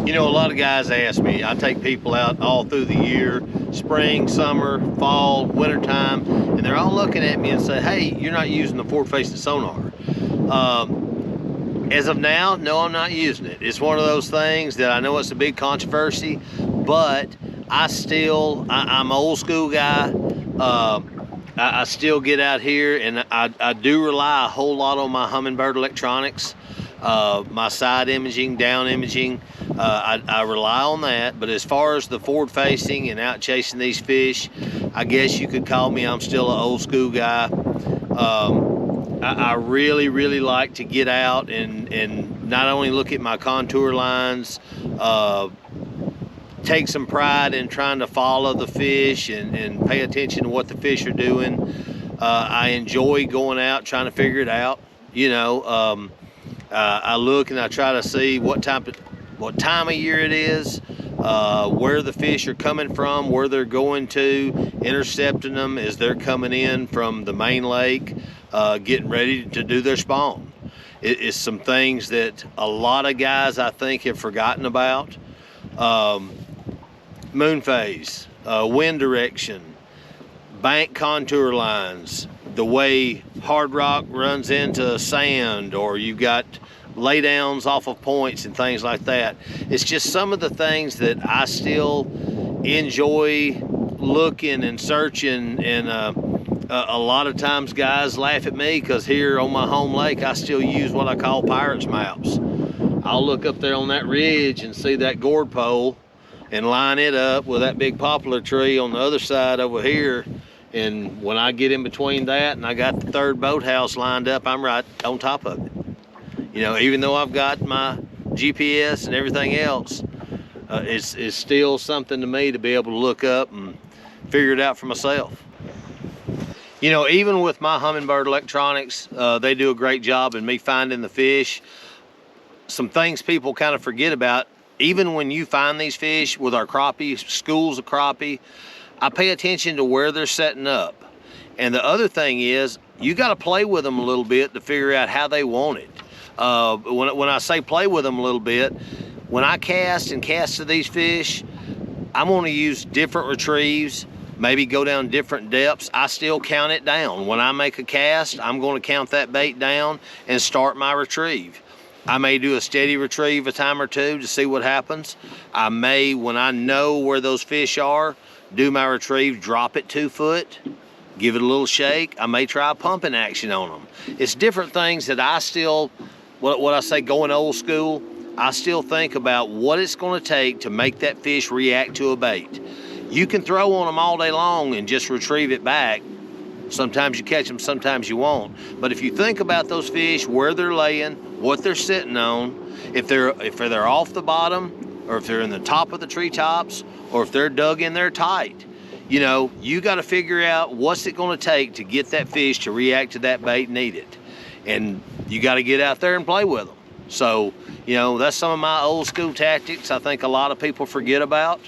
You know, a lot of guys ask me, I take people out all through the year, spring, summer, fall, wintertime, and they're all looking at me and say, hey, you're not using the forward-facing sonar. As of now, no, I'm not using it. It's one of those things that I know it's a big controversy, but I'm an old school guy. I still get out here, and I do rely a whole lot on my Humminbird electronics, my side imaging, down imaging. I rely on that, but as far as the forward facing and out chasing these fish, I guess you could call me, I'm still an old school guy. I really, really like to get out and not only look at my contour lines, take some pride in trying to follow the fish and pay attention to what the fish are doing. I enjoy going out trying to figure it out. You know, I look and I try to see what time of year it is, where the fish are coming from, where they're going to, intercepting them as they're coming in from the main lake, getting ready to do their spawn. It's some things that a lot of guys I think have forgotten about. Moon phase, wind direction, bank contour lines, the way hard rock runs into sand, or you've got laydowns off of points and things like that. It's just some of the things that I still enjoy looking and searching, and a lot of times guys laugh at me because here on my home lake I still use what I call pirate's maps. I'll look up there on that ridge and see that gourd pole and line it up with that big poplar tree on the other side over here, and when I get in between that and I got the third boathouse lined up, I'm right on top of it. You know, even though I've got my GPS and everything else, it's still something to me to be able to look up and figure it out for myself. You know, even with my Humminbird electronics, they do a great job in me finding the fish. Some things people kind of forget about, even when you find these fish with our crappie, schools of crappie, I pay attention to where they're setting up. And the other thing is, you got to play with them a little bit to figure out how they want it. When I say play with them a little bit, when I cast to these fish, I'm going to use different retrieves, maybe go down different depths. I still count it down. When I make a cast, I'm going to count that bait down and start my retrieve. I may do a steady retrieve a time or two to see what happens. I may, when I know where those fish are, do my retrieve, drop it 2 foot, give it a little shake. I may try a pumping action on them. It's different things that I still, what I say going old school, I still think about what it's going to take to make that fish react to a bait. You can throw on them all day long and just retrieve it back. Sometimes you catch them, sometimes you won't. But if you think about those fish, where they're laying, what they're sitting on, if they're off the bottom, or if they're in the top of the treetops, or if they're dug in there tight, you know, you got to figure out what's it going to take to get that fish to react to that bait and eat it. And you got to get out there and play with them. So, you know, that's some of my old school tactics I think a lot of people forget about.